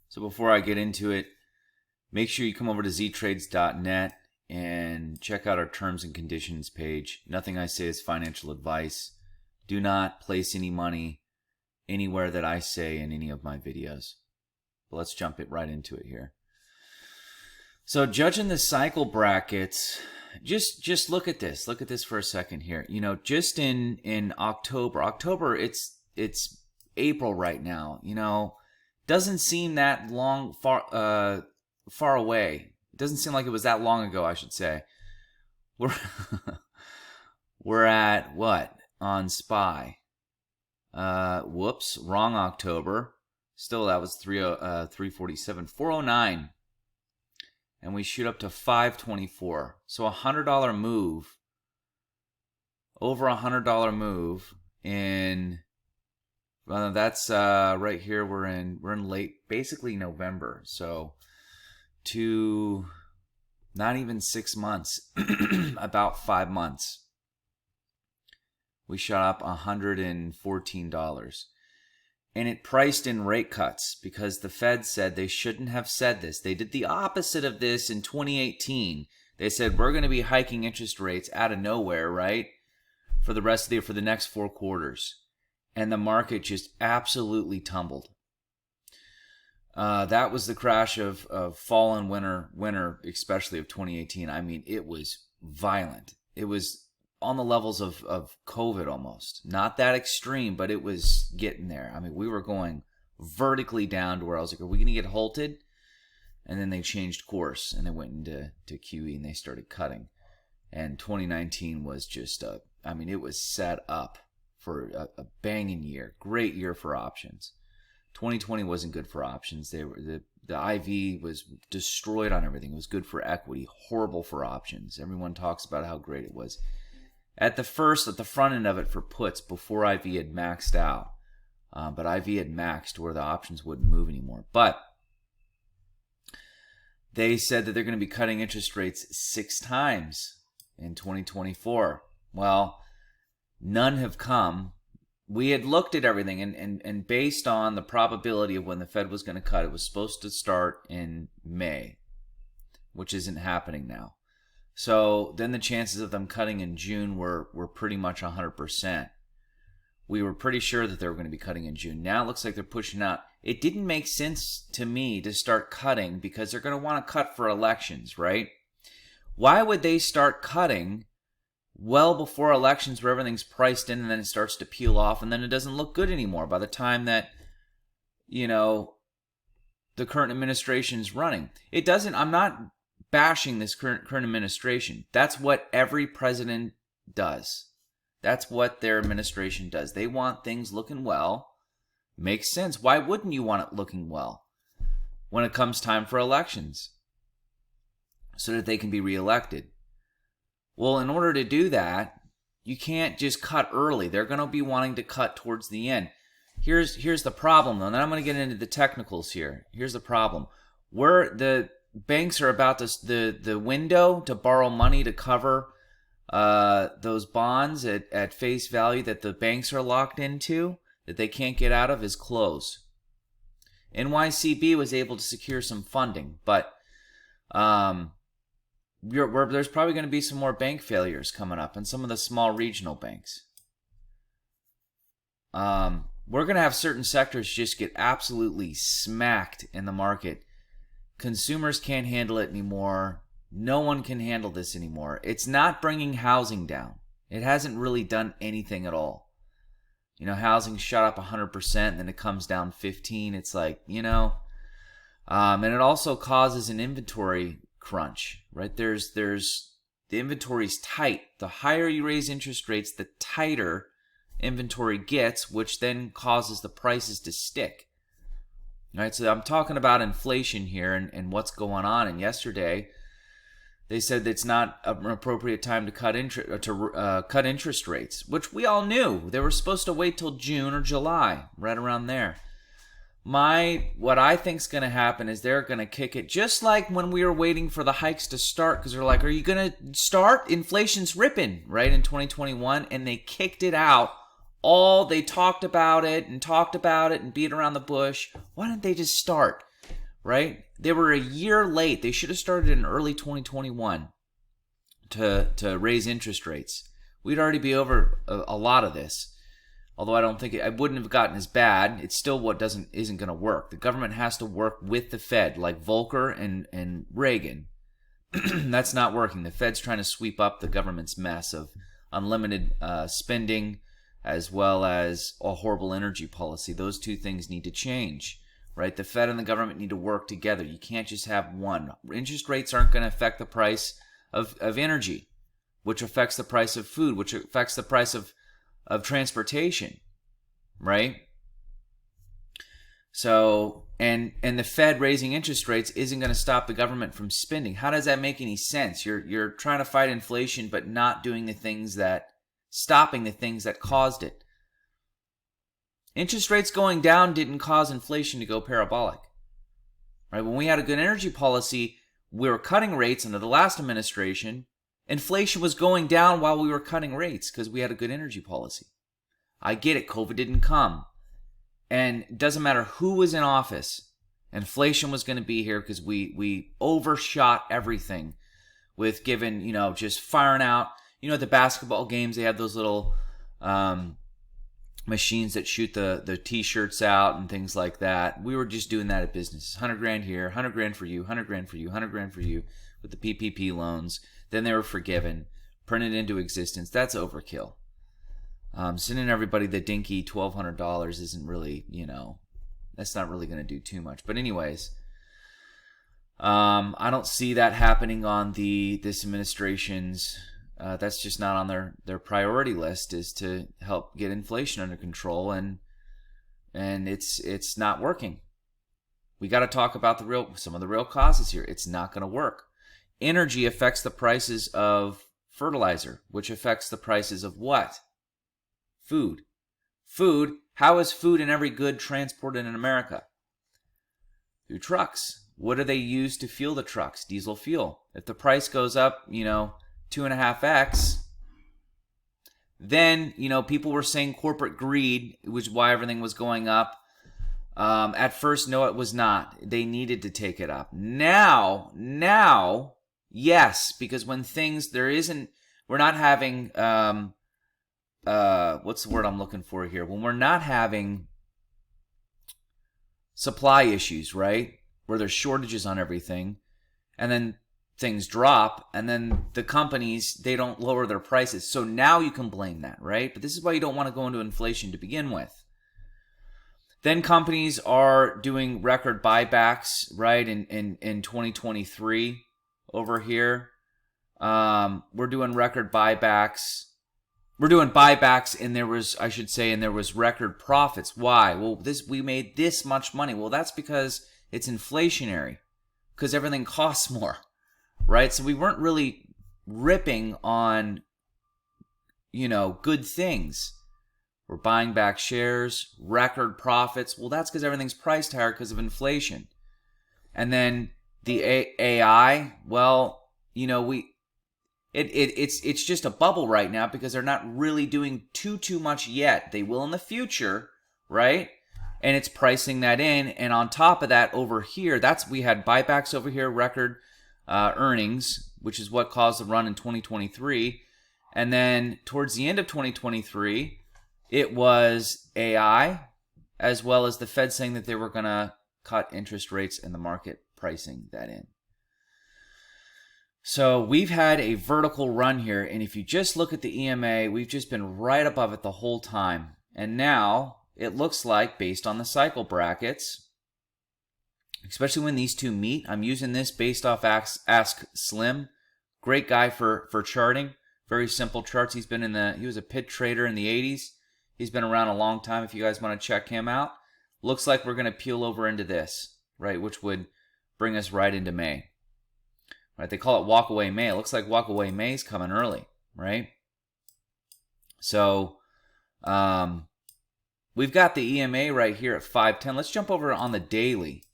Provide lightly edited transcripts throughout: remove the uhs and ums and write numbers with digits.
So before I get into it, make sure you come over to ztrades.net and check out our terms and conditions page. Nothing I say is financial advice. Do not place any money anywhere that I say in any of my videos. But let's jump right into it here. So judging the cycle brackets, just look at this. Look at this for a second here. You know, just in October, it's April right now. You know, doesn't seem that far away. It doesn't seem like it was that long ago, I should say. We're at what on SPY? Whoops, wrong October. Still, that was 347, 409. And we shoot up to 524. So $100 move, over $100 move in. That's right here. We're in late, basically November. So not even 6 months, about 5 months. We shot up $114. And it priced in rate cuts because the Fed said they shouldn't have said this. They did the opposite of this in 2018. They said we're going to be hiking interest rates out of nowhere, right? For the rest of the year, for the next 4 quarters. And the market just absolutely tumbled. That was the crash of fall and winter, especially of 2018. I mean, it was violent. It was on the levels of COVID almost. Not that extreme, but it was getting there. I mean, we were going vertically down to where I was like, are we going to get halted? And then they changed course and they went into QE and they started cutting. And 2019 was just, it was set up for a banging year. Great year for options. 2020 wasn't good for options. The IV was destroyed on everything. It was good for equity, horrible for options. Everyone talks about how great it was. At the front end of it for puts before IV had maxed out. But IV had maxed where the options wouldn't move anymore. But they said that they're going to be cutting interest rates 6 times in 2024. Well, none have come. We had looked at everything, and based on the probability of when the Fed was going to cut, it was supposed to start in May, which isn't happening now. So then the chances of them cutting in June were pretty much 100%. We were pretty sure that they were going to be cutting in June. Now it looks like they're pushing out. It didn't make sense to me to start cutting because they're going to want to cut for elections, right? Why would they start cutting well before elections where everything's priced in and then it starts to peel off and then it doesn't look good anymore by the time that, you know, the current administration's running? It doesn't, I'm not bashing this current administration. That's what every president does. That's what their administration does. They want things looking well. Makes sense. Why wouldn't you want it looking well when it comes time for elections? So that they can be reelected. Well, in order to do that, you can't just cut early. They're going to be wanting to cut towards the end. Here's the problem, though. And then I'm going to get into the technicals here. Here's the problem. Where the banks are about the window to borrow money to cover those bonds at face value that the banks are locked into, that they can't get out of, is closed. NYCB was able to secure some funding, but there's probably going to be some more bank failures coming up in some of the small regional banks. We're going to have certain sectors just get absolutely smacked in the market. Consumers can't handle it anymore. No one can handle this anymore. It's not bringing housing down. It hasn't really done anything at all. You know, housing shot up 100%, and then it comes down 15%. It's like, you know, and it also causes an inventory crunch, right? The inventory's tight. The higher you raise interest rates, the tighter inventory gets, which then causes the prices to stick. All right, so I'm talking about inflation here and what's going on. And yesterday, they said that it's not an appropriate time to cut interest rates, which we all knew. They were supposed to wait till June or July, right around there. What I think's going to happen is they're going to kick it just like when we were waiting for the hikes to start, because they're like, are you going to start? Inflation's ripping, right, in 2021, and they kicked it out. They talked about it and beat around the bush. Why didn't they just start? right? They were a year late. They should have started in early 2021 to raise interest rates. We'd already be over a lot of this. Although I don't think I wouldn't have gotten as bad. It's still what isn't going to work. The government has to work with the Fed, like Volcker and Reagan. That's not working. The Fed's trying to sweep up the government's mess of unlimited spending, as well as a horrible energy policy. Those two things need to change, right? The Fed and the government need to work together. You can't just have one. Interest rates aren't going to affect the price of energy, which affects the price of food, which affects the price of transportation, right? So, and the Fed raising interest rates isn't going to stop the government from spending. How does that make any sense? You're trying to fight inflation, but not doing stopping the things that caused it. Interest rates going down didn't cause inflation to go parabolic, right? When we had a good energy policy, we were cutting rates under the last administration. Inflation was going down while we were cutting rates because we had a good energy policy. I get it. COVID didn't come. And it doesn't matter who was in office. Inflation was going to be here because we overshot everything with just firing out. At the basketball games, they have those little machines that shoot the T-shirts out and things like that. We were just doing that at business. 100 grand here, 100 grand for you, 100 grand for you, 100 grand for you with the PPP loans. Then they were forgiven, printed into existence. That's overkill. Sending everybody the dinky $1,200 isn't really, that's not really going to do too much. But anyways, I don't see that happening on this administration's. That's just not on their priority list, is to help get inflation under control, and it's not working. We got to talk about some of the real causes here. It's not going to work. Energy affects the prices of fertilizer, which affects the prices of what? Food. Food. How is food and every good transported in America? Through trucks. What do they use to fuel the trucks? Diesel fuel. If the price goes up, 2.5x, then, people were saying corporate greed, which is why everything was going up. At first, no, it was not. They needed to take it up. Now, yes, because when we're not having, what's the word I'm looking for here? When we're not having supply issues, right? Where there's shortages on everything, and then things drop, and then the companies, they don't lower their prices. So now you can blame that, right? But this is why you don't want to go into inflation to begin with. Then companies are doing record buybacks, right, in 2023 over here. We're doing record buybacks. We're doing buybacks, and there was record profits. Why? Well, we made this much money. Well, that's because it's inflationary, because everything costs more, right? So we weren't really ripping on, good things. We're buying back shares, record profits. Well, that's because everything's priced higher because of inflation. And then the AI, well, it's just a bubble right now because they're not really doing too much yet. They will in the future, right? And it's pricing that in. And on top of that, over here, we had buybacks over here, record earnings, which is what caused the run in 2023. And then towards the end of 2023, it was AI, as well as the Fed saying that they were going to cut interest rates and the market pricing that in. So we've had a vertical run here, and if you just look at the EMA, we've just been right above it the whole time. And now it looks like, based on the cycle brackets, especially when these two meet, I'm using this based off Ask Slim. Great guy for charting. Very simple charts. He was a pit trader in the 80s. He's been around a long time if you guys want to check him out. Looks like we're going to peel over into this, right, which would bring us right into May. Right, they call it walkaway May. It looks like walkaway May is coming early, right? So we've got the EMA right here at 510. Let's jump over on the daily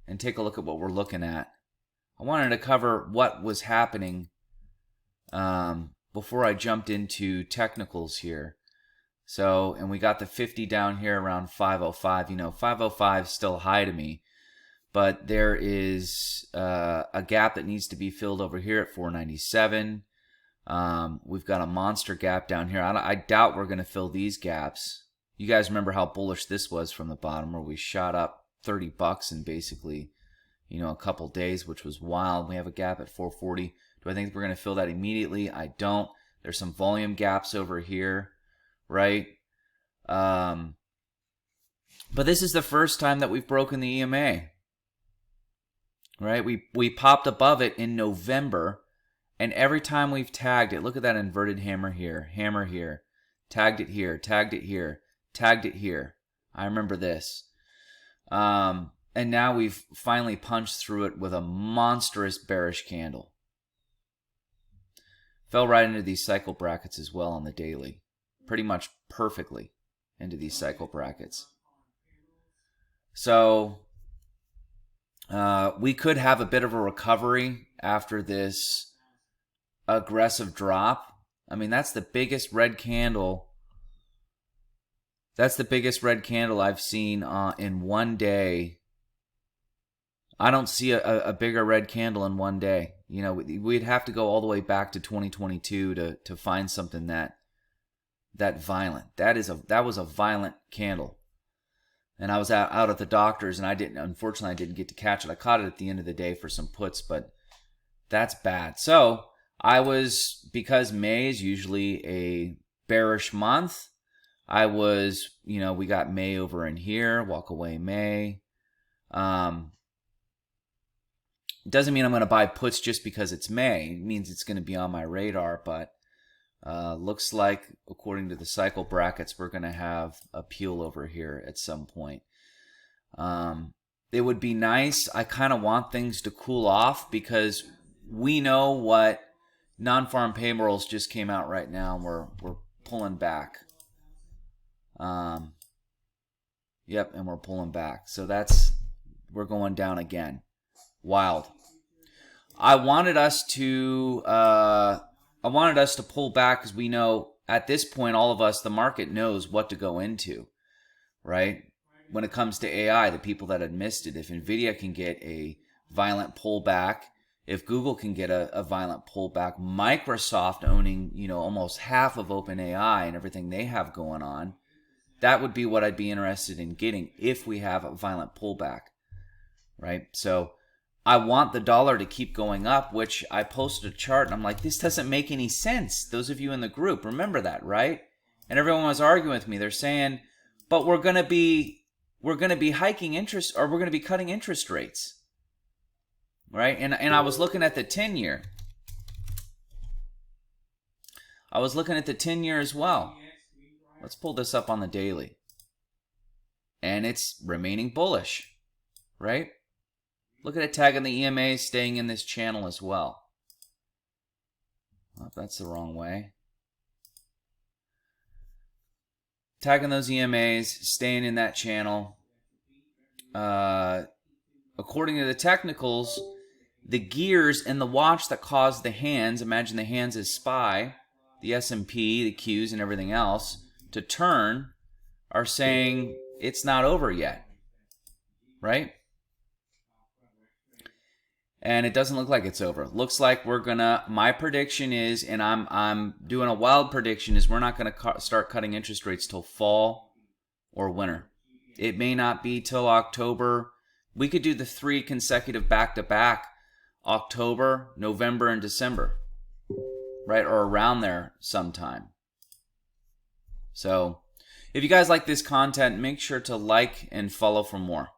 and take a look at what we're looking at. I wanted to cover what was happening before I jumped into technicals here. So, and we got the 50 down here around 505. 505 is still high to me. but there is a gap that needs to be filled over here at 497. We've got a monster gap down here. I doubt we're going to fill these gaps. You guys remember how bullish this was from the bottom, where we shot up 30 bucks in basically, you know, a couple days, which was wild. We have a gap at 440. Do I think we're going to fill that immediately? I don't. There's some volume gaps over here, right? But this is the first time that we've broken the EMA, right? We popped above it in November, and every time we've tagged it, look at that inverted hammer here, tagged it here, tagged it here, tagged it here. I remember this. And now we've finally punched through it with a monstrous bearish candle. Fell right into these cycle brackets as well on the daily. Pretty much perfectly into these cycle brackets. So we could have a bit of a recovery after this aggressive drop. I mean, that's the biggest red candle. That's the biggest red candle I've seen in one day. I don't see a bigger red candle in one day. You know, we'd have to go all the way back to 2022 to find something that violent. That was a violent candle. And I was out at the doctor's, and unfortunately I didn't get to catch it. I caught it at the end of the day for some puts, but that's bad. So because May is usually a bearish month, you know, we got May over in here, walk away May. Doesn't mean I'm going to buy puts just because it's May. It means it's going to be on my radar, but looks like, according to the cycle brackets, we're going to have a peel over here at some point. It would be nice. I kind of want things to cool off because we know what non-farm payrolls just came out right now, and we're pulling back. Yep, and we're pulling back. So we're going down again. Wild. I wanted us to pull back because we know at this point, all of us, the market knows what to go into, right? When it comes to AI, the people that had missed it, if Nvidia can get a violent pullback, if Google can get a violent pullback, Microsoft owning, you know, almost half of OpenAI and everything they have going on, that would be what I'd be interested in getting if we have a violent pullback, right? So I want the dollar to keep going up, which I posted a chart and I'm like, this doesn't make any sense. Those of you in the group, remember that, right? And everyone was arguing with me. They're saying, but we're going to be hiking interest, or we're going to be cutting interest rates, right? And I was looking at the 10-year. I was looking at the 10-year as well. Let's pull this up on the daily. And it's remaining bullish, right? Look at it tagging the EMA, staying in this channel as well. Oh, that's the wrong way. Tagging those EMAs, staying in that channel. According to the technicals, the gears in the watch that cause the hands, imagine the hands as SPY, the S&P, the Qs, and everything else, to turn, are saying it's not over yet, right? And it doesn't look like it's over. Looks like we're gonna, my prediction is, and I'm doing a wild prediction, is we're not gonna start cutting interest rates till fall or winter. It may not be till October. We could do the 3 consecutive back-to-back, October, November, and December, right? Or around there sometime. So if you guys like this content, make sure to like and follow for more.